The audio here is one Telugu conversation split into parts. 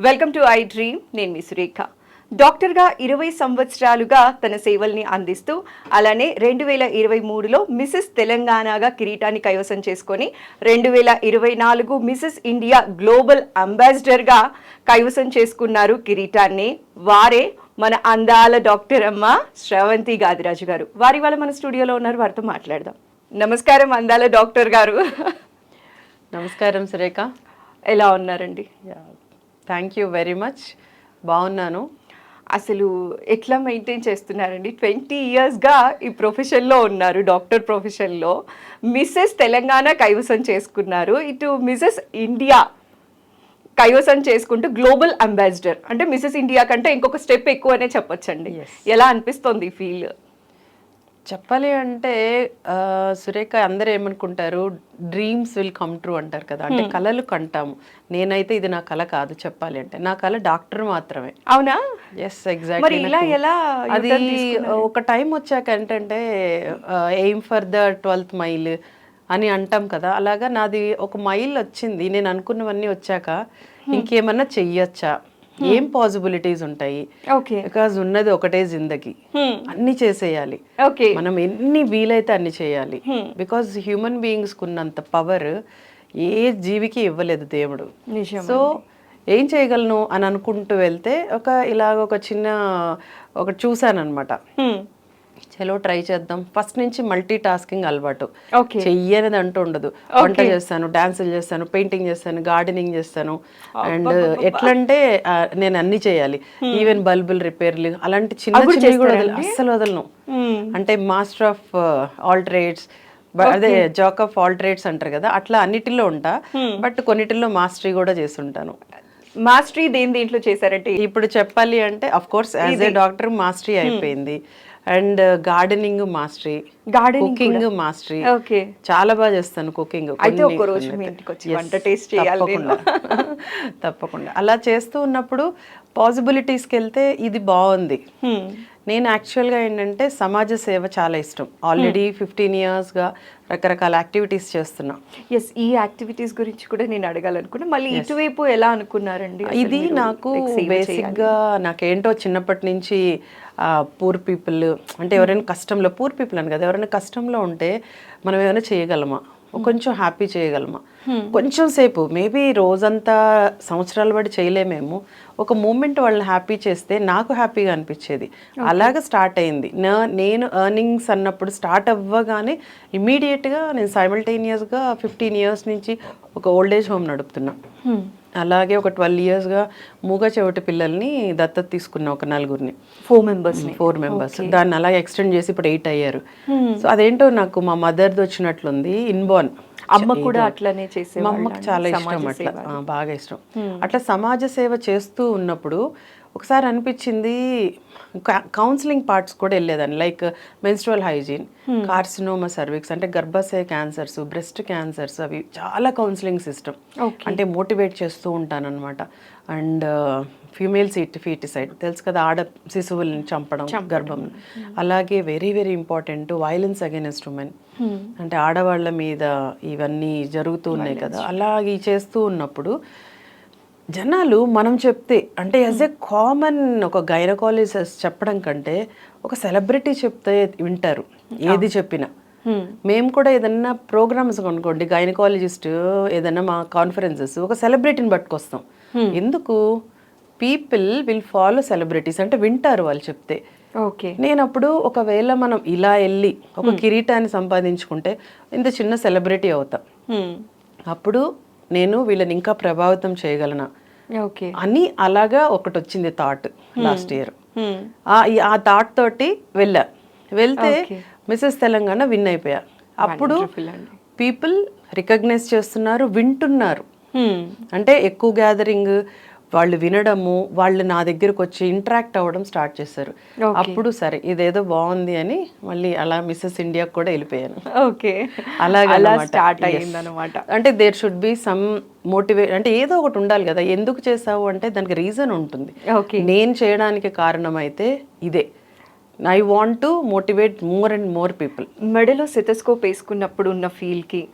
Welcome to I dream. నేను మీ సురేఖ. డాక్టర్గా 20 సంవత్సరాలుగా తన సేవల్ని అందిస్తూ అలానే 2023లో మిసెస్ తెలంగాణగా కిరీటాన్ని కైవసం చేసుకొని 2024 మిసెస్ ఇండియా గ్లోబల్ అంబాసిడర్గా కైవసం చేసుకున్నారు కిరీటాన్ని. వారే మన అందాల డాక్టర్ అమ్మ శ్రవంతి గాదిరాజు గారు. వారి వాళ్ళ మన స్టూడియోలో ఉన్నారు, వారితో మాట్లాడదాం. నమస్కారం అందాల డాక్టర్ గారు. నమస్కారం సురేఖ. ఎలా ఉన్నారండి? Thank you very much. బాగున్నాను. అసలు ఎట్లా మెయింటైన్ చేస్తున్నారండి? 20 ఇయర్స్గా ఈ ప్రొఫెషన్లో ఉన్నారు, డాక్టర్ ప్రొఫెషన్లో. మిస్సెస్ తెలంగాణ కైవసం చేసుకున్నారు, ఇటు మిసెస్ ఇండియా కైవసం చేసుకుంటూ గ్లోబల్ అంబాసిడర్ అంటే మిసెస్ ఇండియా కంటే ఇంకొక స్టెప్ ఎక్కువనే చెప్పొచ్చండి. ఎలా అనిపిస్తుంది ఈ ఫీల్? చెప్పాలి అంటే సురేఖ, అందరూ ఏమనుకుంటారు, డ్రీమ్స్ విల్ కమ్ ట్రూ అంటారు కదా, అంటే కళలు కంటాము. నేనైతే ఇది నా కళ కాదు, చెప్పాలి అంటే నా కళ డాక్టర్ మాత్రమే. అవునా? Yes, exactly. అది ఒక టైం వచ్చాక ఏంటంటే aim for the 12th mile అని అంటాం కదా, అలాగా నాది ఒక మైల్ వచ్చింది. నేను అనుకున్నవన్నీ వచ్చాక ఇంకేమన్నా చెయ్యొచ్చా, ఏం పాసిబిలిటీస్ ఉంటాయి, బికాజ్ ఉన్నది ఒకటే జిందగీ, అన్ని చేసేయాలి. మనం ఎన్ని వీలైతే అన్ని చేయాలి. బికాజ్ హ్యూమన్ బీయింగ్స్ కున్నంత పవర్ ఏ జీవికి ఇవ్వలేదు దేవుడు. సో ఏం చేయగలను అని అనుకుంటూ వెళ్తే ఒక చిన్న ఒకటి చూసానమాట. చలో ట్రై చేద్దాం. ఫస్ట్ నుంచి మల్టీ టాస్కింగ్ అలవాటు, చెయ్యనిది అంటూ ఉండదు. వంట చేస్తాను, డాన్సులు చేస్తాను, పెయింటింగ్ చేస్తాను, గార్డెనింగ్ చేస్తాను. అండ్ ఎట్లంటే నేను అన్ని చేయాలి. ఈవెన్ బల్బుల్ రిపేర్లు అలాంటి చిన్న చిన్నవి కూడా అస్సలు వదలను. అంటే మాస్టర్ ఆఫ్ ఆల్ ట్రేడ్స్, అదే జాక్ ఆఫ్ ఆల్ ట్రేడ్స్ అంటారు కదా, అట్లా అన్నిటిలో ఉంటా. బట్ కొన్నిటిల్లో మాస్టరీ కూడా చేస్తుంటాను. మాస్టరీ దేంట్లో చేశారంటే ఇప్పుడు చెప్పాలి అంటే of course as a doctor mastery అయిపోయింది. And gardening mastery, cooking mastery. చాలా బాగా చేస్తాను కుకింగ్. తప్పకుండా. అలా చేస్తూ ఉన్నప్పుడు పాసిబిలిటీస్కి వెళ్తే ఇది బాగుంది. నేను యాక్చువల్గా ఏంటంటే సమాజ సేవ చాలా ఇష్టం. ఆల్రెడీ 15 ఇయర్స్గా రకరకాల యాక్టివిటీస్ చేస్తున్నా. ఎస్, ఈ యాక్టివిటీస్ గురించి కూడా నేను అడగాలనుకున్నా. మళ్ళీ ఇటువైపు ఎలా అనుకున్నారండి? ఇది నాకు బేసిక్గా నాకేంటో చిన్నప్పటి నుంచి పూర్ పీపుల్ అంటే ఎవరైనా కష్టంలో, పూర్ పీపుల్ అని కదా, ఎవరైనా కష్టంలో ఉంటే మనం ఏమైనా చేయగలమా, కొంచెం హ్యాపీ చేయగలమా, కొంచెం సేపు, మేబీ రోజంతా సంవత్సరాల బట్టి చేయలేమేమో, ఒక మూమెంట్ వాళ్ళని హ్యాపీ చేస్తే నాకు హ్యాపీగా అనిపించేది. అలాగ స్టార్ట్ అయింది. నేను ఎర్నింగ్స్ అన్నప్పుడు స్టార్ట్ అవ్వగానే ఇమీడియట్గా నేను సైమల్టేనియస్గా 15 ఇయర్స్ నుంచి ఒక ఓల్డ్ ఏజ్ హోమ్ నడుపుతున్నా. అలాగే ఒక 12 ఇయర్స్గా మూగ చెవిటి పిల్లల్ని దత్తత తీసుకున్నా, ఒక 4 మెంబర్స్. దాన్ని అలాగే ఎక్స్టెండ్ చేసి ఇప్పుడు 8 అయ్యారు. సో అదేంటో నాకు మా మదర్ది వచ్చినట్లుంది, ఇన్బోర్న్. అమ్మ కూడా అట్లనే చేసే, మా అమ్మకి చాలా ఇష్టం, అట్లా బాగా ఇష్టం. అట్లా సమాజ సేవ చేస్తూ ఉన్నప్పుడు ఒకసారి అనిపించింది, కౌన్సిలింగ్ పార్ట్స్ కూడా వెళ్ళేదాన్ని. Like menstrual hygiene, carcinoma cervix అంటే గర్భాశయ క్యాన్సర్స్, బ్రెస్ట్ క్యాన్సర్స్, అవి చాలా కౌన్సిలింగ్ సిస్టమ్. అంటే మోటివేట్ చేస్తూ ఉంటాను అనమాట. అండ్ ఫీమేల్ ఫీటిసైడ్ తెలుసు కదా, ఆడ శిశువుల్ని చంపడం గర్భం. అలాగే very very important violence against women, అంటే ఆడవాళ్ళ మీద ఇవన్నీ జరుగుతూ ఉన్నాయి కదా. అలాగే చేస్తూ ఉన్నప్పుడు జనాలు మనం చెప్తే, అంటే యాజ్ ఏ కామన్ ఒక గైనకాలజిస్ట్ చెప్పడం కంటే ఒక సెలబ్రిటీ చెప్తే వింటారు ఏది చెప్పినా. మేము కూడా ఏదన్నా ప్రోగ్రామ్స్ అనుకోండి, గైనకాలజిస్ట్ ఏదన్నా మా కాన్ఫరెన్సెస్, ఒక సెలబ్రిటీని పట్టుకొస్తాం. ఎందుకు? పీపుల్ విల్ ఫాలో సెలబ్రిటీస్, అంటే వింటారు వాళ్ళు చెప్తే. నేను అప్పుడు ఒకవేళ మనం ఇలా వెళ్ళి ఒక కిరీటాన్ని సంపాదించుకుంటే ఇంత చిన్న సెలబ్రిటీ అవుతాం, అప్పుడు నేను వీళ్ళని ఇంకా ప్రభావితం చేయగలనా అని అలాగా ఒకటి వచ్చింది థాట్ లాస్ట్ ఇయర్. ఆ థాట్ తోటి వెళ్తే మిసెస్ తెలంగాణ విన్ అయిపోయా. అప్పుడు పీపుల్ రికగ్నైజ్ చేస్తున్నారు, వింటున్నారు. అంటే ఎక్కువ గ్యాదరింగ్, వాళ్ళు వినడము, వాళ్ళు నా దగ్గరకు వచ్చి ఇంటరాక్ట్ అవ్వడం స్టార్ట్ చేశారు. అప్పుడు సరే ఇదేదో బాగుంది అని మళ్ళీ అలా మిస్సెస్ ఇండియా కూడా వెళ్ళిపోయాను. అలాగా స్టార్ట్ అయ్యిందనమాట. అంటే there should be some motivate, అంటే ఏదో ఒకటి ఉండాలి కదా. ఎందుకు చేసావు అంటే దానికి రీజన్ ఉంటుంది. నేను చేయడానికి కారణం అయితే ఇదే. I want to motivate more and more people. మెడలో సెటస్కోప్ వేసుకున్నప్పుడు ఉన్న ఫీల్కి,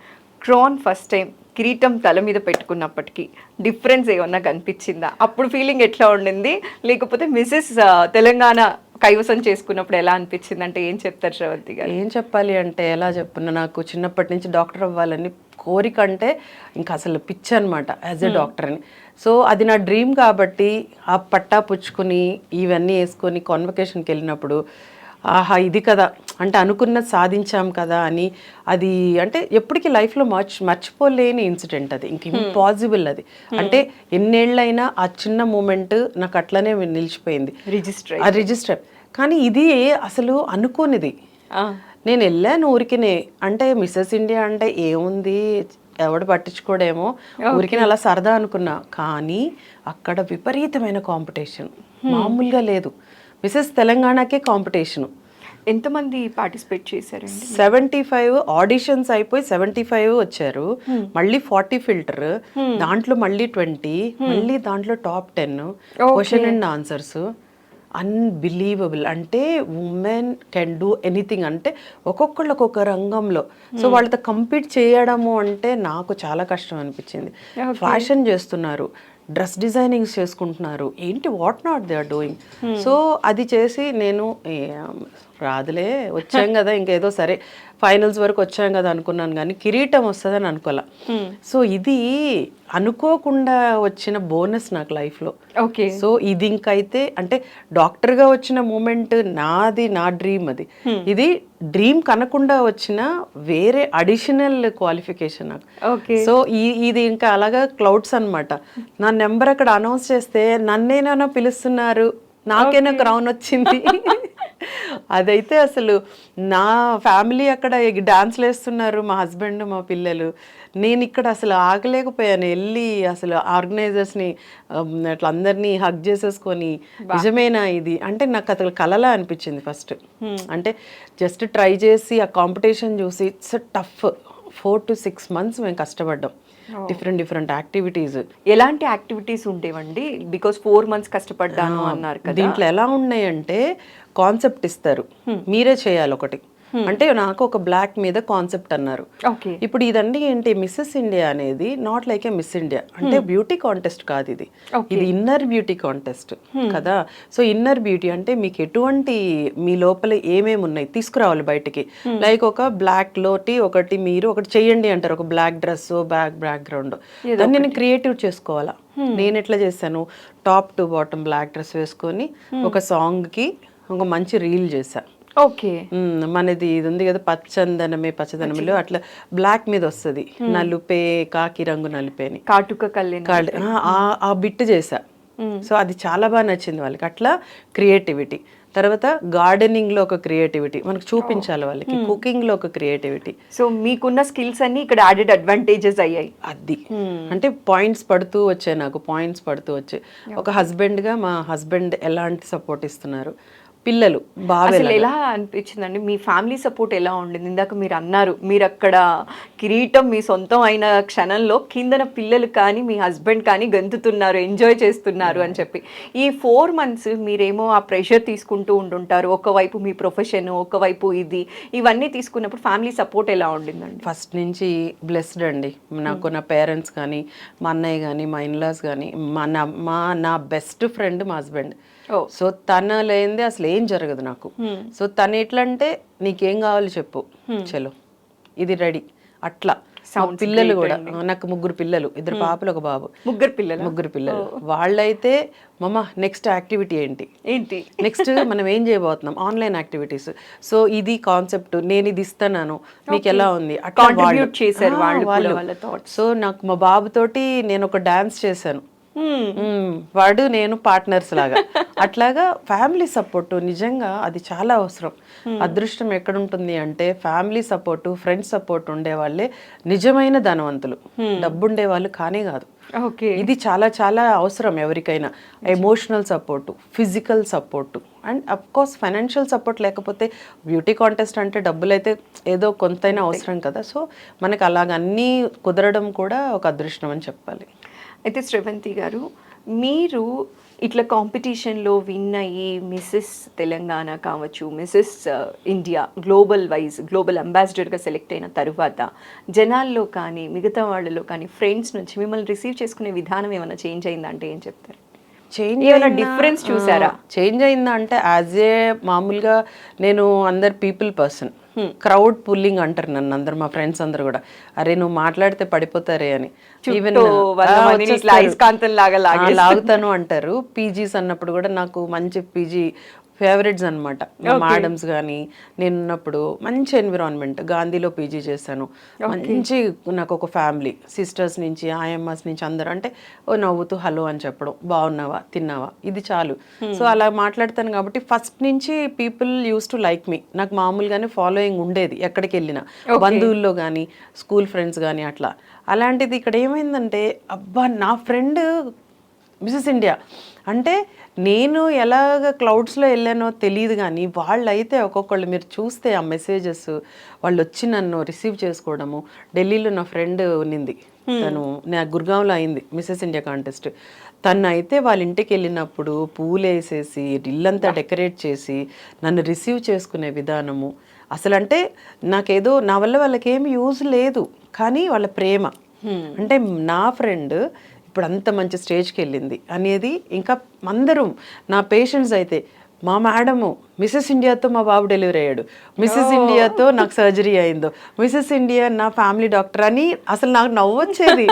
క్రాన్ ఫస్ట్ టైం కిరీటం తల మీద పెట్టుకున్నప్పటికీ డిఫరెన్స్ ఏమన్నా కనిపించిందా? అప్పుడు ఫీలింగ్ ఎట్లా ఉండింది, లేకపోతే మిసెస్ తెలంగాణ కైవసం చేసుకున్నప్పుడు ఎలా అనిపించింది అంటే ఏం చెప్తారు శ్రవంతి గారు? ఏం చెప్పాలి అంటే ఎలా చెప్పున్నా, నాకు చిన్నప్పటి నుంచి డాక్టర్ అవ్వాలని కోరిక, అంటే ఇంకా అసలు పిచ్చి అనమాట యాజ్ ఎ డాక్టర్ అని. సో అది నా డ్రీమ్ కాబట్టి ఆ పట్టా పుచ్చుకొని ఇవన్నీ వేసుకొని కాన్వకేషన్కి వెళ్ళినప్పుడు ఆహా ఇది కదా, అంటే అనుకున్నది సాధించాం కదా అని, అది అంటే ఎప్పటికీ లైఫ్లో మర్చిపోలేని ఇన్సిడెంట్ అది, ఇంక ఇంపాసిబుల్ అది. అంటే ఎన్నేళ్ళైనా ఆ చిన్న మూమెంట్ నాకు అట్లనే నిలిచిపోయింది, రిజిస్టర్. కానీ ఇది అసలు అనుకోనిది. నేను వెళ్ళాను ఊరికినే, అంటే మిస్సెస్ ఇండియా అంటే ఏముంది, ఎవడు పట్టించుకోడేమో, ఊరికినే అలా సరదా అనుకున్నా. కానీ అక్కడ విపరీతమైన కాంపిటీషన్, మామూలుగా లేదు. మిస్సెస్ తెలంగాణకే కాంపిటీషను. ఎంతమంది పార్టిసిపేట్ చేశారండి? 75 ఆడిషన్స్ అయిపోయి 75 వచ్చారు. మళ్ళీ 40 ఫిల్టర్, దాంట్లో మళ్ళీ 20, మళ్ళీ దాంట్లో top 10 question and answers. Unbelievable. అంటే ఉమెన్ కెన్ డూ ఎనీథింగ్, అంటే ఒక్కొక్కళ్ళు ఒక్కొక్క రంగంలో. సో వాళ్ళతో కంపీట్ చేయడము అంటే నాకు చాలా కష్టం అనిపించింది. ఫ్యాషన్ చేస్తున్నారు, డ్రెస్ డిజైనింగ్స్ చేసుకుంటున్నారు, ఏంటి what not they are doing. So అది చేసి నేను రాదులే, వచ్చాం కదా ఇంకేదో సరే ఫైనల్స్ వరకు వచ్చాం కదా అనుకున్నాను, కానీ కిరీటం వస్తుందని అనుకోలే. సో ఇది అనుకోకుండా వచ్చిన బోనస్ నాకు లైఫ్లో. ఓకే. సో ఇది ఇంకైతే అంటే డాక్టర్గా వచ్చిన మూమెంట్ నాది, నా డ్రీమ్ అది. ఇది డ్రీమ్ కనకుండా వచ్చిన వేరే అడిషనల్ క్వాలిఫికేషన్ నాకు. సో ఇది ఇంకా అలాగా క్లౌడ్స్ అనమాట. నా నెంబర్ అక్కడ అనౌన్స్ చేస్తే నన్నేనో పిలుస్తున్నారు, నాకేనో క్రౌన్ వచ్చింది. అదైతే అసలు నా ఫ్యామిలీ అక్కడ డాన్స్లు వేస్తున్నారు, మా హస్బెండ్ మా పిల్లలు, నేను ఇక్కడ అసలు ఆగలేకపోయాను. వెళ్ళి అసలు ఆర్గనైజర్స్ని అట్లా అందరినీ హగ్ చేసేసుకొని నిజమేనా ఇది అంటే నాకు అసలు కలలా అనిపించింది ఫస్ట్. అంటే జస్ట్ ట్రై చేసి ఆ కాంపిటీషన్ చూసి ఇట్స్ టఫ్. 4 to 6 months మేము కష్టపడ్డాం, డిఫరెంట్ యాక్టివిటీస్. ఎలాంటి యాక్టివిటీస్ ఉండేవండి? బికాస్ 4 months కష్టపడ్డాను అన్నారు కదా. దీంట్లో ఎలా ఉన్నాయంటే కాన్సెప్ట్ ఇస్తారు, మీరే చేయాలి ఒకటి. అంటే నాకు ఒక బ్లాక్ మీద కాన్సెప్ట్ అన్నారు. ఇప్పుడు ఇదండి ఏంటి, మిస్సెస్ ఇండియా అనేది not like A miss India, అంటే బ్యూటీ కాంటెస్ట్ కాదు ఇది. ఇది ఇన్నర్ బ్యూటీ కాంటెస్ట్ కదా. సో ఇన్నర్ బ్యూటీ అంటే మీకు ఎటువంటి మీ లోపల ఏమేమి ఉన్నాయి తీసుకురావాలి బయటికి. లైక్ ఒక బ్లాక్ లోటి ఒకటి మీరు ఒకటి చెయ్యండి అంటారు, ఒక బ్లాక్ డ్రెస్, బ్యాక్గ్రౌండ్, దాన్ని నేను క్రియేటివ్ చేసుకోవాలా. నేను ఎట్లా చేశాను, top to bottom black dress వేసుకొని ఒక సాంగ్కి ఒక మంచి రీల్ చేశా. ఓకే. మనది ఇది ఉంది కదా, పచ్చదనమిలో అట్లా బ్లాక్ మీద వస్తుంది, నలుపే కాకి రంగు నలుపే అని కాటుక ఆ బిట్ చేసా. సో అది చాలా బాగా నచ్చింది వాళ్ళకి. అట్లా క్రియేటివిటీ. తర్వాత గార్డెనింగ్ లో ఒక క్రియేటివిటీ మనకు చూపించాలి వాళ్ళకి, కుకింగ్ లో ఒక క్రియేటివిటీ. సో మీకున్న స్కిల్స్ అన్ని ఇక్కడ యాడెడ్ అడ్వాంటేజెస్ అయ్యాయి. అది అంటే పాయింట్స్ పడుతూ వచ్చాయి నాకు, పాయింట్స్ పడుతూ వచ్చాయి. ఒక హస్బెండ్ గా మా హస్బెండ్ ఎలాంటి సపోర్ట్ ఇస్తున్నారు, పిల్లలు బాగా. అసలు ఎలా అనిపించిందండి, మీ ఫ్యామిలీ సపోర్ట్ ఎలా ఉండింది? ఇందాక మీరు అన్నారు మీరు అక్కడ కిరీటం మీ సొంతం అయిన క్షణంలో కిందన పిల్లలు కానీ మీ హస్బెండ్ కానీ గంతుతున్నారు, ఎంజాయ్ చేస్తున్నారు అని చెప్పి. ఈ 4 months మీరేమో ఆ ప్రెషర్ తీసుకుంటూ ఉంటుంటారు, ఒకవైపు మీ ప్రొఫెషన్, ఒకవైపు ఇవన్నీ తీసుకున్నప్పుడు ఫ్యామిలీ సపోర్ట్ ఎలా ఉండిందండి? ఫస్ట్ నుంచి బ్లెస్డ్ అండి. నాకు నా పేరెంట్స్ కానీ, మా అన్నయ్య కానీ, మా ఇన్లాస్ కానీ, నా బెస్ట్ ఫ్రెండ్ మా హస్బెండ్. సో తన లేనిదే అసలు ఏం జరగదు నాకు. సో తను ఎట్లా అంటే నీకేం కావాలో చెప్పు, చలో ఇది రెడీ. అట్లా పిల్లలు కూడా, నాకు 3 పిల్లలు, 2 పాపలు 1 బాబు. 3 పిల్లలు. వాళ్ళైతే మమ్మ నెక్స్ట్ యాక్టివిటీ ఏంటి, నెక్స్ట్ మనం ఏం చేయబోతున్నాం, ఆన్లైన్ యాక్టివిటీస్. సో ఇది కాన్సెప్ట్, నేను ఇది ఇస్తున్నాను, మీకు ఎలా ఉంది, అట్లా వాళ్ళు. సో నాకు మా బాబుతోటి నేను ఒక డాన్స్ చేశాను, వాడు నేను పార్ట్నర్స్ లాగా. అట్లాగా ఫ్యామిలీ సపోర్ట్ నిజంగా అది చాలా అవసరం. అదృష్టం ఎక్కడుంటుంది అంటే ఫ్యామిలీ సపోర్ట్, ఫ్రెండ్స్ సపోర్ట్ ఉండే వాళ్ళే నిజమైన ధనవంతులు, డబ్బుండే వాళ్ళు కానే కాదు. ఇది చాలా చాలా అవసరం ఎవరికైనా. Emotional support, physical support, and of course financial support లేకపోతే బ్యూటీ కాంటెస్ట్ అంటే డబ్బులు అయితే ఏదో కొంతైనా అవసరం కదా. సో మనకు అలాగ అన్నీ కుదరడం కూడా ఒక అదృష్టం అని చెప్పాలి. అయితే శ్రవంతి గారు, మీరు ఇట్లా కాంపిటీషన్లో విన్ అయ్యి మిస్సెస్ తెలంగాణ కావచ్చు, మిస్సెస్ ఇండియా గ్లోబల్ అంబాసిడర్గా సెలెక్ట్ అయిన తరువాత జనాల్లో కానీ మిగతా వాళ్ళలో కానీ ఫ్రెండ్స్ నుంచి మిమ్మల్ని రిసీవ్ చేసుకునే విధానం ఏమైనా చేంజ్ అయిందంటే ఏం చెప్తారు? ఏమైనా డిఫరెన్స్ చూసారా? చేంజ్ అయిందా అంటే యాజ్ ఏ మామూలుగా నేను అందరు పీపుల్ పర్సన్, క్రౌడ్ పుల్లింగ్ అంటారు నన్ను అందరు, మా ఫ్రెండ్స్ అందరు కూడా, అరే నువ్వు మాట్లాడితే పడిపోతారే అని, ఈవెన్ లాగుతాను అంటారు. పీజీస్ అన్నప్పుడు కూడా నాకు మంచి పీజీ ఫేవరెట్స్ అనమాట. మేడమ్స్ కానీ నేను ఉన్నప్పుడు మంచి ఎన్విరాన్మెంట్. గాంధీలో పీజీ చేశాను. మంచి నాకు ఒక ఫ్యామిలీ, సిస్టర్స్ నుంచి ఆయమ్మస్ నుంచి అందరూ అంటే ఓ నవ్వుతూ హలో అని చెప్పడం, బాగున్నావా తిన్నావా, ఇది చాలు. సో అలా మాట్లాడతాను కాబట్టి ఫస్ట్ నుంచి పీపుల్ యూస్ టు లైక్ మీ. నాకు మామూలుగానే ఫాలోయింగ్ ఉండేది ఎక్కడికి వెళ్ళినా, బంధువుల్లో కానీ స్కూల్ ఫ్రెండ్స్ కానీ అట్లా. అలాంటిది ఇక్కడ ఏమైందంటే అబ్బా నా ఫ్రెండ్ మిసెస్ ఇండియా అంటే నేను ఎలాగ క్లౌడ్స్లో వెళ్ళానో తెలియదు, కానీ వాళ్ళైతే ఒక్కొక్కళ్ళు మీరు చూస్తే ఆ మెసేజెస్, వాళ్ళు వచ్చి నన్ను రిసీవ్ చేసుకోవడము. ఢిల్లీలో నా ఫ్రెండ్ ఉన్నింది, తను నా గుర్గాంలో అయింది మిసెస్ ఇండియా కాంటెస్ట్. తను అయితే వాళ్ళ ఇంటికి వెళ్ళినప్పుడు పూలు వేసేసి ఇల్లంతా డెకరేట్ చేసి నన్ను రిసీవ్ చేసుకునే విధానము అసలు అంటే నాకేదో నా వల్ల వాళ్ళకి ఏమి యూజ్ లేదు, కానీ వాళ్ళ ప్రేమ అంటే నా ఫ్రెండ్ ఇప్పుడు అంత మంచి స్టేజ్కి వెళ్ళింది అనేది. ఇంకా అందరం నా పేషెంట్స్ అయితే మా మేడము మిసెస్ ఇండియాతో మా బాబు డెలివరీ అయ్యాడు, మిసెస్ ఇండియాతో నాకు సర్జరీ అయిందో, మిసెస్ ఇండియా నా ఫ్యామిలీ డాక్టర్ అని అసలు నాకు నవ్వొచ్చేది.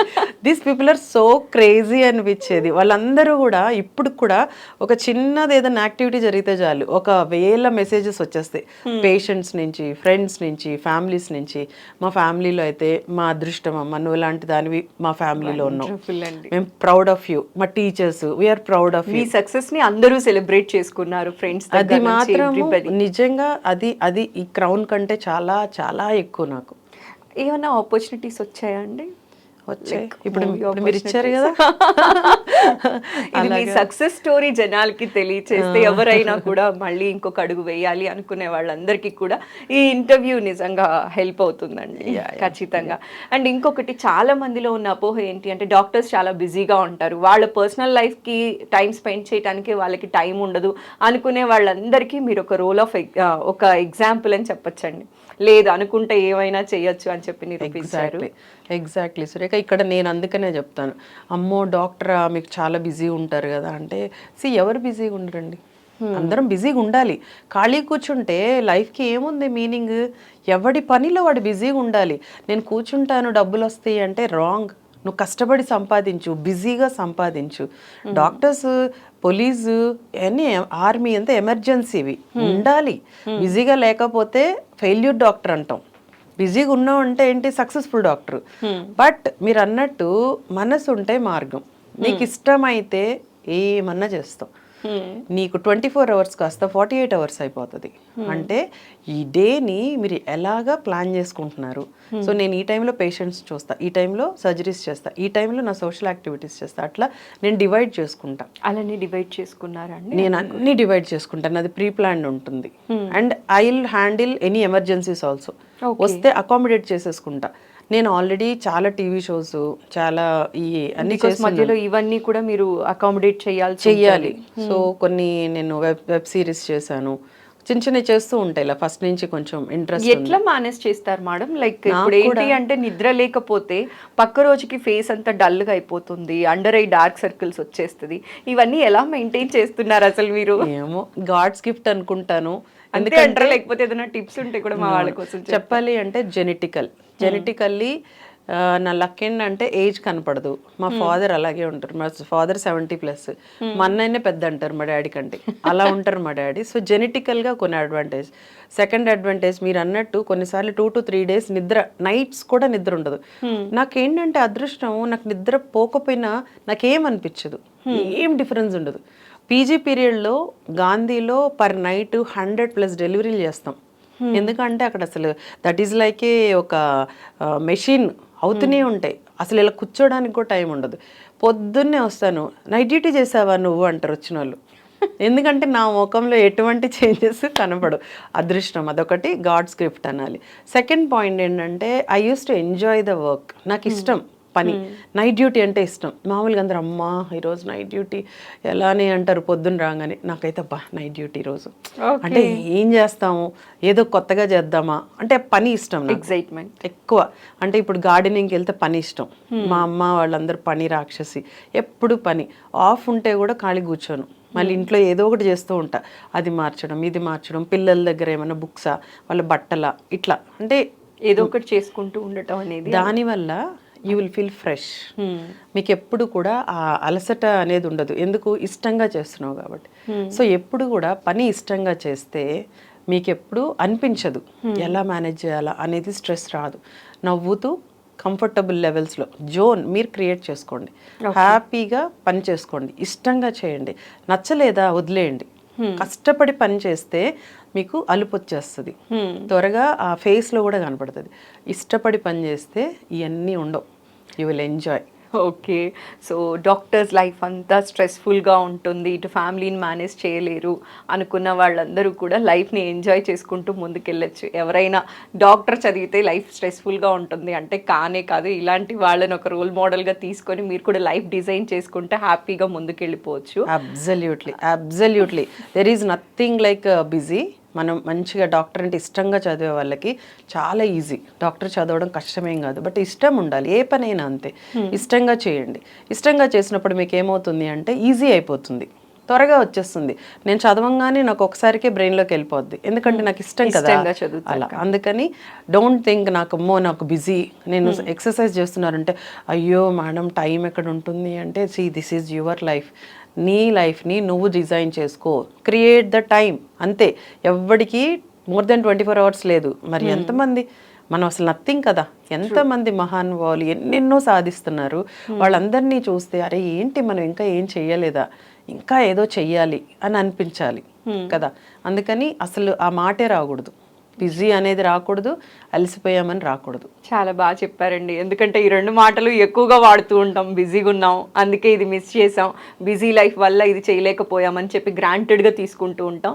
These people are so crazy అనిపించేది. వాళ్ళందరూ కూడా ఇప్పుడు కూడా ఒక చిన్నది ఏదైనా యాక్టివిటీ జరిగితే చాలు ఒక 1000 మెసేజెస్ వచ్చేస్తాయి పేషెంట్స్ నుంచి, ఫ్రెండ్స్ నుంచి, ఫ్యామిలీస్ నుంచి. మా ఫ్యామిలీలో అయితే మా అదృష్టం అమ్మ నువ్వు లాంటి దానివి మా ఫ్యామిలీలో ఉన్నావు, మేము ప్రౌడ్ ఆఫ్ యూ. మా teachers we are proud of you. మీ సక్సెస్ ని అందరూ సెలబ్రేట్ చేసుకున్నారు ఫ్రెండ్స్. అది మాత్రం నిజంగా అది ఈ క్రౌన్ కంటే చాలా చాలా ఎక్కువ. నాకు ఏమైనా ఆపర్చునిటీస్ వచ్చాయా అండి? వచ్చాయి. ఇప్పుడు మీరు ఇచ్చారు కదా. ఇది మీ సక్సెస్ స్టోరీ జనాలకి తెలియచేస్తే ఎవరైనా కూడా మళ్ళీ ఇంకొక అడుగు వేయాలి అనుకునే వాళ్ళందరికీ కూడా ఈ ఇంటర్వ్యూ నిజంగా హెల్ప్ అవుతుందండి ఖచ్చితంగా. అండ్ ఇంకొకటి చాలా మందిలో ఉన్న అపోహ ఏంటి అంటే డాక్టర్స్ చాలా బిజీగా ఉంటారు, వాళ్ళ పర్సనల్ లైఫ్కి టైం స్పెండ్ చేయడానికి వాళ్ళకి టైం ఉండదు అనుకునే వాళ్ళందరికీ మీరు ఒక రోల్ ఆఫ్ ఒక ఎగ్జాంపుల్ అని చెప్పొచ్చండి. లేదు అనుకుంటే ఏమైనా చేయొచ్చు అని చెప్పి నిరూపించారు. ఎగ్జాక్ట్లీ సురేఖ. ఇక్కడ నేను అందుకనే చెప్తాను, అమ్మో డాక్టరా మీకు చాలా బిజీ ఉంటారు కదా అంటే, ఎవరు బిజీగా ఉండరండి, అందరం బిజీగా ఉండాలి. ఖాళీ కూర్చుంటే లైఫ్కి ఏముంది మీనింగ్? ఎవడి పనిలో వాడు బిజీగా ఉండాలి. నేను కూర్చుంటాను డబ్బులు వస్తాయి అంటే రాంగ్. నువ్వు కష్టపడి సంపాదించు, బిజీగా సంపాదించు. డాక్టర్స్, పోలీసు, అన్నీ ఆర్మీ అంతా ఎమర్జెన్సీవి ఉండాలి. బిజీగా లేకపోతే ఫెయిల్యూర్ డాక్టర్ అంటాం. బిజీగా ఉన్నావు అంటే ఏంటి? Successful doctor. బట్ మీరు అన్నట్టు మనసు ఉంటే మార్గం. నీకు ఇష్టమైతే ఏమన్నా చేస్తావు. నీకు 24 hours కాస్త 48 hours అయిపోతుంది. అంటే ఈ డేని మీరు ఎలాగా ప్లాన్ చేసుకుంటున్నారు. సో నేను ఈ టైంలో పేషెంట్స్ చూస్తా, ఈ టైంలో సర్జరీస్ చేస్తా, ఈ టైంలో నా సోషల్ యాక్టివిటీస్ చేస్తా, అట్లా నేను డివైడ్ చేసుకుంటా. అలానే డివైడ్ చేసుకున్నారండి? నేను అన్ని డివైడ్ చేసుకుంటాను, అది ప్రీ ప్లాన్డ్ ఉంటుంది. And I will handle any emergencies also. వస్తే అకామిడేట్ చేసేసుకుంటా. నేను ఆల్రెడీ చాలా టీవీ షోస్, చాలా ఈ అన్ని మధ్యలో ఇవన్నీ కూడా మీరు అకామిడేట్ చెయ్యాలి. సో కొన్ని నేను వెబ్ సిరీస్ చేశాను, చిన్న చిన్న చేస్తూ ఉంటాయి. ఇలా ఫస్ట్ నుంచి కొంచెం ఇంట్రెస్ట్. ఎట్లా మేనేజ్ చేస్తారు మేడం? లైక్ ఇప్పుడు ఏంటి అంటే నిద్ర లేకపోతే పక్క రోజుకి ఫేస్ అంతా డల్ గా అయిపోతుంది, అండర్ ఐ డార్క్ సర్కిల్స్ వచ్చేస్తుంది. ఇవన్నీ ఎలా మెయింటైన్ చేస్తున్నారు అసలు మీరు? ఏమో గాడ్స్ గిఫ్ట్ అనుకుంటాను. ఎందుకంటే లేకపోతే ఏదైనా టిప్స్ ఉంటే కూడా మా వాళ్ళ కోసం చెప్పాలి అంటే జెనెటికల్లీ నా లక్ ఏంటంటే ఏజ్ కనపడదు. మా ఫాదర్ అలాగే ఉంటారు. మా ఫాదర్ 70+. మా అన్నయ్యనే పెద్ద అంటారు మా డాడీ కంటే, అలా ఉంటారు మా డాడీ. సో జెనెటికల్గా కొన్ని అడ్వాంటేజ్. సెకండ్ అడ్వాంటేజ్ మీరు అన్నట్టు కొన్నిసార్లు 2 to 3 days నిద్ర, నైట్స్ కూడా నిద్ర ఉండదు. నాకేంటంటే అదృష్టం, నాకు నిద్ర పోకపోయినా నాకేమనిపించదు, ఏం డిఫరెన్స్ ఉండదు. పీజీ పీరియడ్లో గాంధీలో పర్ నైట్ 100+ డెలివరీలు చేస్తాం. ఎందుకంటే అక్కడ అసలు దట్ ఈజ్ లైక్ ఒక మెషిన్ అవుతూనే ఉంటాయి. అసలు ఇలా కూర్చోడానికి కూడా టైం ఉండదు. పొద్దున్నే వస్తాను, నైట్ డ్యూటీ చేసావా నువ్వు అంటారు వచ్చిన వాళ్ళు. ఎందుకంటే నా ముఖంలో ఎటువంటి చేంజెస్ కనపడు. అదృష్టం, అదొకటి గాడ్ స్క్రిప్ట్ అనాలి. సెకండ్ పాయింట్ ఏంటంటే I use to enjoy the work. నాకు ఇష్టం పని. నైట్ డ్యూటీ అంటే ఇష్టం. మామూలుగా అందరూ అమ్మా ఈరోజు నైట్ డ్యూటీ ఎలానే అంటారు పొద్దున్న రాగానే. నాకైతే అబ్బా నైట్ డ్యూటీ రోజు అంటే ఏం చేస్తాము, ఏదో కొత్తగా చేద్దామా అంటే పని ఇష్టం నాకు. ఎక్సైట్మెంట్ ఎక్కువ. అంటే ఇప్పుడు గార్డెనింగ్కి వెళ్తే పని ఇష్టం. మా అమ్మ వాళ్ళందరూ పని రాక్షసి, ఎప్పుడు పని. ఆఫ్ ఉంటే కూడా ఖాళీ కూర్చోను, మళ్ళీ ఇంట్లో ఏదో ఒకటి చేస్తూ ఉంటా. అది మార్చడం ఇది మార్చడం, పిల్లల దగ్గర ఏమైనా బుక్సా వాళ్ళ బట్టల ఇట్లా అంటే ఏదో ఒకటి చేసుకుంటూ ఉండటం అనేది. దానివల్ల యూ విల్ ఫీల్ ఫ్రెష్. మీకు ఎప్పుడు కూడా ఆ అలసట అనేది ఉండదు, ఎందుకు ఇష్టంగా చేస్తున్నావు కాబట్టి. సో ఎప్పుడు కూడా పని ఇష్టంగా చేస్తే మీకు ఎప్పుడు అనిపించదు ఎలా మేనేజ్ చేయాలా అనేది, స్ట్రెస్ రాదు. నవ్వుతూ కంఫర్టబుల్ లెవెల్స్లో జోన్ మీరు క్రియేట్ చేసుకోండి, హ్యాపీగా పని చేసుకోండి, ఇష్టంగా చేయండి. నచ్చలేదా వదిలేయండి. కష్టపడి పని చేస్తే మీకు అలుపు వచ్చేస్తుంది, త్వరగా ఆ ఫేస్లో కూడా కనపడుతుంది. ఇష్టపడి పని చేస్తే ఇవన్నీ ఉండవు, you will enjoy. Okay, so doctors life అంతా స్ట్రెస్ఫుల్గా ఉంటుంది, ఇటు ఫ్యామిలీని మేనేజ్ చేయలేరు అనుకున్న వాళ్ళందరూ కూడా లైఫ్ని ఎంజాయ్ చేసుకుంటూ ముందుకెళ్ళచ్చు. ఎవరైనా డాక్టర్ చదివితే లైఫ్ స్ట్రెస్ఫుల్గా ఉంటుంది అంటే కానే కాదు. ఇలాంటి వాళ్ళని ఒక రోల్ మోడల్గా తీసుకొని మీరు కూడా లైఫ్ డిజైన్ చేసుకుంటే హ్యాపీగా ముందుకెళ్ళిపోవచ్చు. Absolutely there is nothing like busy. మనం మంచిగా డాక్టర్ అంటే ఇష్టంగా చదివే వాళ్ళకి చాలా ఈజీ. డాక్టర్ చదవడం కష్టమేం కాదు, బట్ ఇష్టం ఉండాలి. ఏ పనైనా అంతే, ఇష్టంగా చేయండి. ఇష్టంగా చేసినప్పుడు మీకు ఏమవుతుంది అంటే ఈజీ అయిపోతుంది, త్వరగా వచ్చేస్తుంది. నేను చదవంగానే నాకు ఒకసారికే బ్రెయిన్లోకి వెళ్ళిపోద్ది, ఎందుకంటే నాకు ఇష్టం కదా అలా. అందుకని డోంట్ థింక్ నాకు బిజీ, నేను ఎక్సర్సైజ్ చేస్తున్నారంటే అయ్యో మేడం టైం ఎక్కడ ఉంటుంది అంటే, see this is your life. నీ లైఫ్ని నువ్వు డిజైన్ చేసుకో, క్రియేట్ ద టైం అంతే. ఎవ్వడికి మోర్ దెన్ 24 hours లేదు. మరి ఎంతమంది, మనం అసలు నథింగ్ కదా. ఎంతమంది మహానుభావులు ఎన్నెన్నో సాధిస్తున్నారు. వాళ్ళందరినీ చూస్తే అరే ఏంటి మనం ఇంకా ఏం చెయ్యలేదా, ఇంకా ఏదో చెయ్యాలి అని అనిపించాలి కదా. అందుకని అసలు ఆ మాటే రాకూడదు, బిజీ అనేది రాకూడదు, అలసిపోయామని రాకూడదు. చాలా బాగా చెప్పారండి. ఎందుకంటే ఈ రెండు మాటలు ఎక్కువగా వాడుతూ ఉంటాం, బిజీగా ఉన్నాం అందుకే ఇది మిస్ చేసాం, బిజీ లైఫ్ వల్ల ఇది చేయలేకపోయామని చెప్పి గ్రాంటెడ్గా తీసుకుంటూ ఉంటాం,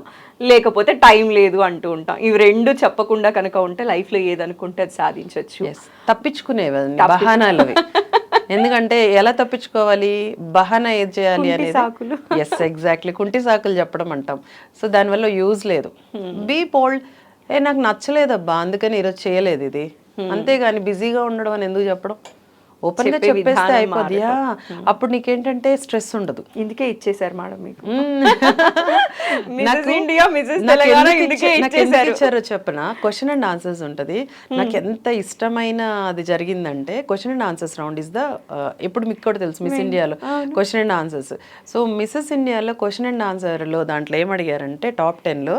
లేకపోతే టైం లేదు అంటూ ఉంటాం. ఇవి రెండు చెప్పకుండా కనుక ఉంటే లైఫ్లో ఏదనుకుంటే అది సాధించవచ్చు. తప్పించుకునేవి బహానాలు. ఎందుకంటే ఎలా తప్పించుకోవాలి, బహానా ఏది చేయాలి అనేది. ఎస్ ఎగ్జాక్ట్లీ, కుంటి సాకులు చెప్పడం అంటాం. సో దానివల్ల యూజ్ లేదు. బీ బోల్డ్, నాకు నచ్చలేదబ్బా అందుకని ఈరోజు చేయలేదు ఇది, అంతేగాని బిజీగా ఉండడం అని ఎందుకు చెప్పడం. ఓపెన్గా చెప్పేస్తే అయిపోద్ది. అప్పుడు నీకేంటంటే స్ట్రెస్ ఉండదు. ఇందుకే ఇచ్చేసారు మేడం మీకు. ఇచ్చారో చెప్పిన క్వశ్చన్ అండ్ ఆన్సర్స్ ఉంటుంది. నాకు ఎంత ఇష్టమైన అది జరిగిందంటే question and answers round is the, ఎప్పుడు మీకు కూడా తెలుసు మిస్ ఇండియాలో question and answers. So missus ఇండియాలో క్వశ్చన్ అండ్ ఆన్సర్లో దాంట్లో ఏం అడిగారంటే టాప్ 10లో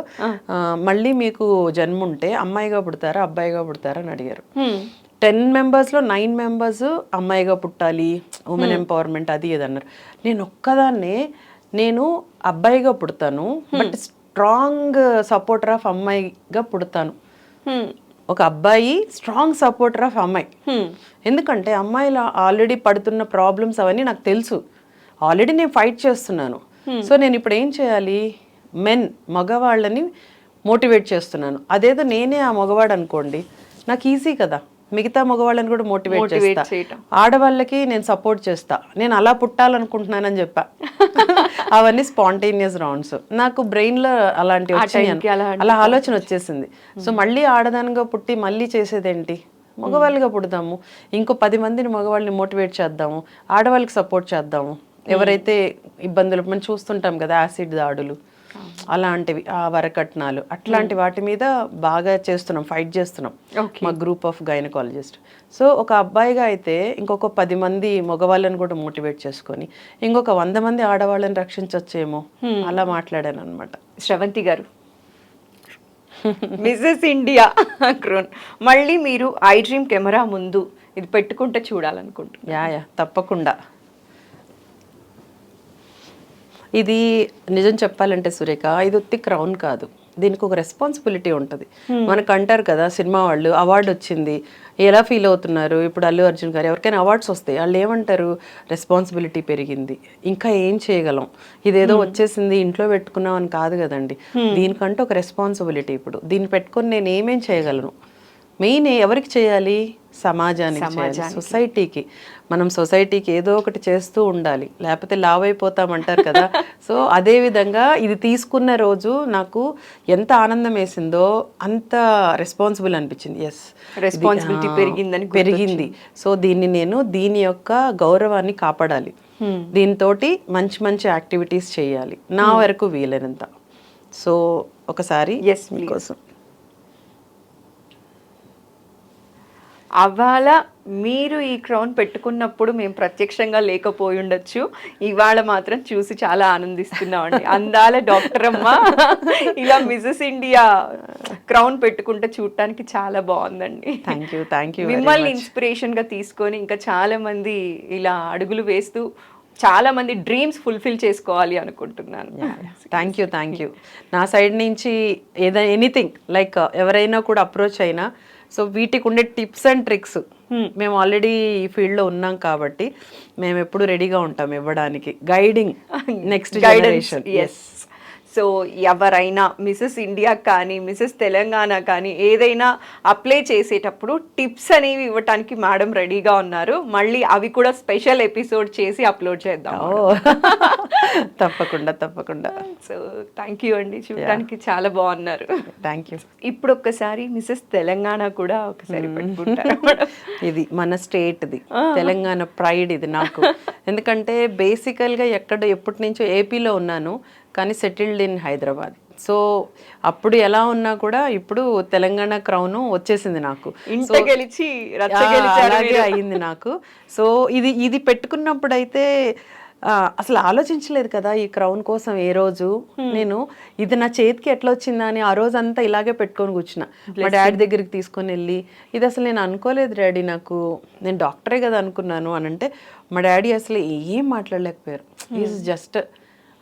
మళ్ళీ మీకు జన్మ ఉంటే అమ్మాయిగా పుడతారా అబ్బాయిగా పుడతారా అని అడిగారు. 10 members లో 9 members అమ్మాయిగా పుట్టాలి, ఉమెన్ ఎంపవర్మెంట్ అది ఏదన్నారు. నేను ఒక్కదాన్నే నేను అబ్బాయిగా పుడతాను, బట్ స్ట్రాంగ్ సపోర్టర్ ఆఫ్ అమ్మాయిగా పుడతాను. ఒక అబ్బాయి స్ట్రాంగ్ సపోర్టర్ ఆఫ్ అమ్మాయి. ఎందుకంటే అమ్మాయిలు ఆల్రెడీ పడుతున్న ప్రాబ్లమ్స్ అవన్నీ నాకు తెలుసు, ఆల్రెడీ నేను ఫైట్ చేస్తున్నాను. సో నేను ఇప్పుడు ఏం చేయాలి, మగవాళ్ళని మోటివేట్ చేస్తున్నాను. అదేదో నేనే ఆ మగవాడు అనుకోండి, నాకు ఈజీ కదా, మిగతా మగవాళ్ళని కూడా మోటివేట్ చేస్తా. ఆడవాళ్ళకి నేను సపోర్ట్ చేస్తా, నేను అలా పుట్టాలనుకుంటున్నానని చెప్పా. అవన్నీ స్పాంటేనియస్ రౌండ్స్. నాకు బ్రెయిన్లో అలాంటి అలా ఆలోచన వచ్చేసింది. సో మళ్ళీ ఆడదానిగా పుట్టి మళ్ళీ చేసేదేంటి, మగవాళ్ళుగా పుడదాము, ఇంకో 10 మందిని మగవాళ్ళని మోటివేట్ చేద్దాము, ఆడవాళ్ళకి సపోర్ట్ చేద్దాము. ఎవరైతే ఇబ్బందులు మనం చూస్తుంటాం కదా, యాసిడ్ దాడులు అలాంటివి, ఆ వరకట్నాలు అట్లాంటి వాటి మీద బాగా చేస్తున్నాం, ఫైట్ చేస్తున్నాం మా గ్రూప్ ఆఫ్ గైనకాలజిస్ట్. సో ఒక అబ్బాయిగా అయితే ఇంకొక 10 మంది మగవాళ్ళని కూడా మోటివేట్ చేసుకొని ఇంకొక 100 మంది ఆడవాళ్ళని రక్షించొచ్చేమో అలా మాట్లాడాను అనమాట. శ్రవంతి గారు, మిసెస్ ఇండియా క్రోన్ మళ్ళీ మీరు ఐ డ్రీమ్ కెమెరా ముందు ఇది పెట్టుకుంటే చూడాలనుకుంటున్నా. తప్పకుండా. ఇది నిజం చెప్పాలంటే సురేఖ, ఇది ఒత్తి క్రౌన్ కాదు, దీనికి ఒక రెస్పాన్సిబిలిటీ ఉంటుంది. మనకు అంటారు కదా సినిమా వాళ్ళు, అవార్డు వచ్చింది ఎలా ఫీల్ అవుతున్నారు. ఇప్పుడు అల్లు అర్జున్ గారు ఎవరికైనా అవార్డ్స్ వస్తాయి, వాళ్ళు ఏమంటారు, రెస్పాన్సిబిలిటీ పెరిగింది, ఇంకా ఏం చేయగలం, ఇదేదో వచ్చేసింది ఇంట్లో పెట్టుకున్నాం అని కాదు కదండి. దీనికంటే ఒక రెస్పాన్సిబిలిటీ, ఇప్పుడు దీన్ని పెట్టుకొని నేను ఏమేం చేయగలను, మెయిన్ ఎవరికి చేయాలి? సమాజానికి చేయాలి, సొసైటీకి. మనం సొసైటీకి ఏదో ఒకటి చేస్తూ ఉండాలి, లేకపోతే లావ్ అయిపోతామంటారు కదా. సో అదే విధంగా ఇది తీసుకున్న రోజు నాకు ఎంత ఆనందం వేసిందో అంత రెస్పాన్సిబుల్ అనిపించింది. ఎస్, రెస్పాన్సిబిలిటీ పెరిగింది. సో దీని యొక్క గౌరవాన్ని కాపాడాలి, దీంతోటి మంచి మంచి యాక్టివిటీస్ చేయాలి నా వరకు వీలైనంత. సో ఒకసారి మీకోసం అవాళ మీరు ఈ క్రౌన్ పెట్టుకున్నప్పుడు మేము ప్రత్యక్షంగా లేకపోయి ఉండొచ్చు, ఇవాళ మాత్రం చూసి చాలా ఆనందిస్తున్నామండి. అందాల డాక్టర్ అమ్మ ఇలా మిసెస్ ఇండియా క్రౌన్ పెట్టుకుంటే చూడటానికి చాలా బాగుందండి. Thank you. మిమ్మల్ని ఇన్స్పిరేషన్ గా తీసుకొని ఇంకా చాలా మంది ఇలా అడుగులు వేస్తూ చాలా మంది డ్రీమ్స్ ఫుల్ఫిల్ చేసుకోవాలి అనుకుంటున్నాను. Thank you. నా సైడ్ నుంచి ఏదైనా ఎనీథింగ్ లైక్ ఎవరైనా కూడా అప్రోచ్ అయినా, సో వీటికి ఉండే టిప్స్ అండ్ ట్రిక్స్ మేము ఆల్రెడీ ఈ ఫీల్డ్లో ఉన్నాం కాబట్టి మేము ఎప్పుడు రెడీగా ఉంటాం ఇవ్వడానికి, guiding next generation. Yes. So ఎవరైనా మిసెస్ ఇండియా కానీ మిసెస్ తెలంగాణ కానీ ఏదైనా అప్లై చేసేటప్పుడు టిప్స్ అనేవి ఇవ్వటానికి మేడం రెడీగా ఉన్నారు. మళ్ళీ అవి కూడా స్పెషల్ ఎపిసోడ్ చేసి అప్లోడ్ చేద్దాం. తప్పకుండా. సో థ్యాంక్ యూ అండి, చూడటానికి చాలా బాగున్నారు. Thank you. ఇప్పుడు ఒక్కసారి మిసెస్ తెలంగాణ కూడా ఒకసారి పెట్టుకుంటారు. ఇది మన స్టేట్ది, తెలంగాణ ప్రైడ్ ఇది నాకు. ఎందుకంటే బేసికల్గా ఎప్పటి నుంచో ఏపీలో ఉన్నాను, కానీ సెటిల్డ్ ఇన్ హైదరాబాద్. సో అప్పుడు ఎలా ఉన్నా కూడా ఇప్పుడు తెలంగాణ క్రౌన్ వచ్చేసింది నాకు, అలాగే అయింది నాకు. సో ఇది పెట్టుకున్నప్పుడు అయితే అసలు ఆలోచించలేదు కదా ఈ క్రౌన్ కోసం. ఏ రోజు నేను ఇది నా చేతికి ఎట్లా వచ్చిందా అని ఆ రోజు అంతా ఇలాగే పెట్టుకొని కూర్చున్నా. మా డాడీ దగ్గరికి తీసుకొని వెళ్ళి, ఇది అసలు నేను అనుకోలేదు డాడీ, నేను డాక్టరే కదా అనుకున్నాను అని అంటే, మా డాడీ అసలు ఏం మాట్లాడలేకపోయారు. ఈజ్ జస్ట్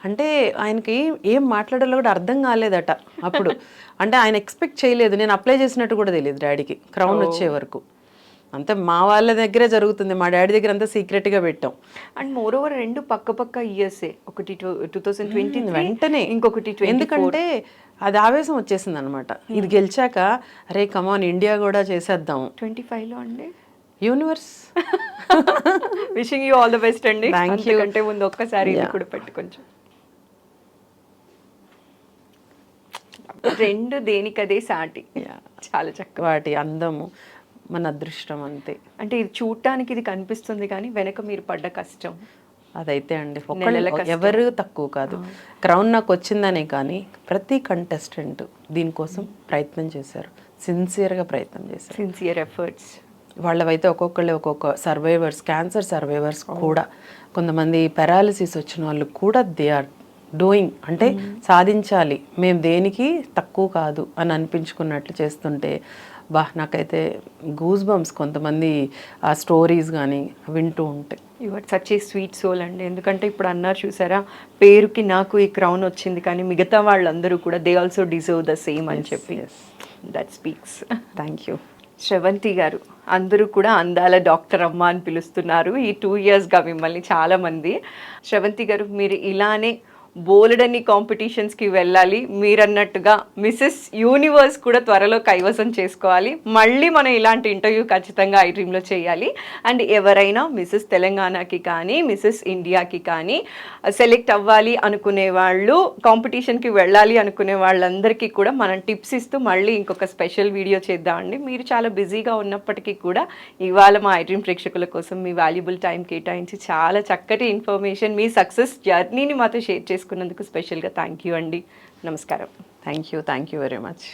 అంటే ఆయనకి ఏం మాట్లాడాలో కూడా అర్థం కాలేదట అప్పుడు. అంటే ఆయన ఎక్స్పెక్ట్ చేయలేదు, నేను అప్లై చేసినట్టు కూడా తెలియదు డాడీకి క్రౌన్ వచ్చే వరకు. అంతే మా వాళ్ళ దగ్గరే జరుగుతుంది, మా డాడీ దగ్గర అంతా సీక్రెట్గా పెట్టాం. అండ్ మోర్ ఓవర్ రెండు పక్క ఇయర్సే, ఒకటి 2020 వెంటనే, ఇంకొకటి ఎందుకంటే అది ఆవేశం వచ్చేసింది అనమాట. ఇది గెలిచాక అరే కమాన్ ఇండియా కూడా చేసేద్దాం. 25లో అండి universe. Wishing you all the best అండి. అంతకంటే ముందు ఒక్కసారి ఇది కూడా పెట్టి కొంచెం రెండు దేనికదే సాటి, చాలా చక్కగా వాటి అందము మన అదృష్టం అంతే. అంటే ఇది చూడటానికి ఇది కనిపిస్తుంది కానీ వెనక మీరు పడ్డ కష్టం అదైతే అండి ఎవరు తక్కువ కాదు. క్రౌన్ నాకు వచ్చిందనే కానీ ప్రతి కంటెస్టెంట్ దీనికోసం ప్రయత్నం చేశారు, సిన్సియర్గా ప్రయత్నం చేశారు, సిన్సియర్ ఎఫర్ట్స్. వాళ్ళవైతే ఒక్కొక్క సర్వైవర్స్, క్యాన్సర్ సర్వైవర్స్ కూడా, కొంతమంది పారాలిసిస్ వచ్చిన వాళ్ళు కూడా దే ఆర్ డూయింగ్, అంటే సాధించాలి, మేము దేనికి తక్కువ కాదు అని అనిపించుకున్నట్లు చేస్తుంటే నాకైతే గూస్ బంప్స్ కొంతమంది ఆ స్టోరీస్ కానీ వింటూ ఉంటాయి. You are such a sweet soul అండి. ఎందుకంటే ఇప్పుడు అన్నారు చూసారా, పేరుకి నాకు ఈ క్రౌన్ వచ్చింది కానీ మిగతా వాళ్ళందరూ కూడా they also deserve the same అని చెప్పి, that speaks. Thank you. Sravanthi గారు, అందరూ కూడా అందాల డాక్టర్ అమ్మ అని పిలుస్తున్నారు ఈ 2 yearsగా మిమ్మల్ని చాలామంది. శ్రవంతి గారు, మీరు ఇలానే బోలెడన్ని కాంపిటీషన్స్కి వెళ్ళాలి, మీరన్నట్టుగా మిసెస్ యూనివర్స్ కూడా త్వరలో కైవసం చేసుకోవాలి. మళ్ళీ మనం ఇలాంటి ఇంటర్వ్యూ ఖచ్చితంగా ఐ డ్రీమ్లో చేయాలి. అండ్ ఎవరైనా మిసెస్ తెలంగాణకి కానీ మిసెస్ ఇండియాకి కానీ సెలెక్ట్ అవ్వాలి అనుకునే వాళ్ళు, కాంపిటీషన్కి వెళ్ళాలి అనుకునే వాళ్ళందరికీ కూడా మనం టిప్స్ ఇస్తూ మళ్ళీ ఇంకొక స్పెషల్ వీడియో చేద్దామండి. మీరు చాలా బిజీగా ఉన్నప్పటికీ కూడా ఇవాళ మా ఐ డ్రీమ్ ప్రేక్షకుల కోసం మీ వాల్యుబుల్ టైం కేటాయించి చాలా చక్కటి ఇన్ఫర్మేషన్, మీ సక్సెస్ జర్నీని మాతో షేర్ చేసుకున్నందుకు స్పెషల్గా థ్యాంక్ యూ అండి. నమస్కారం. Thank you very much.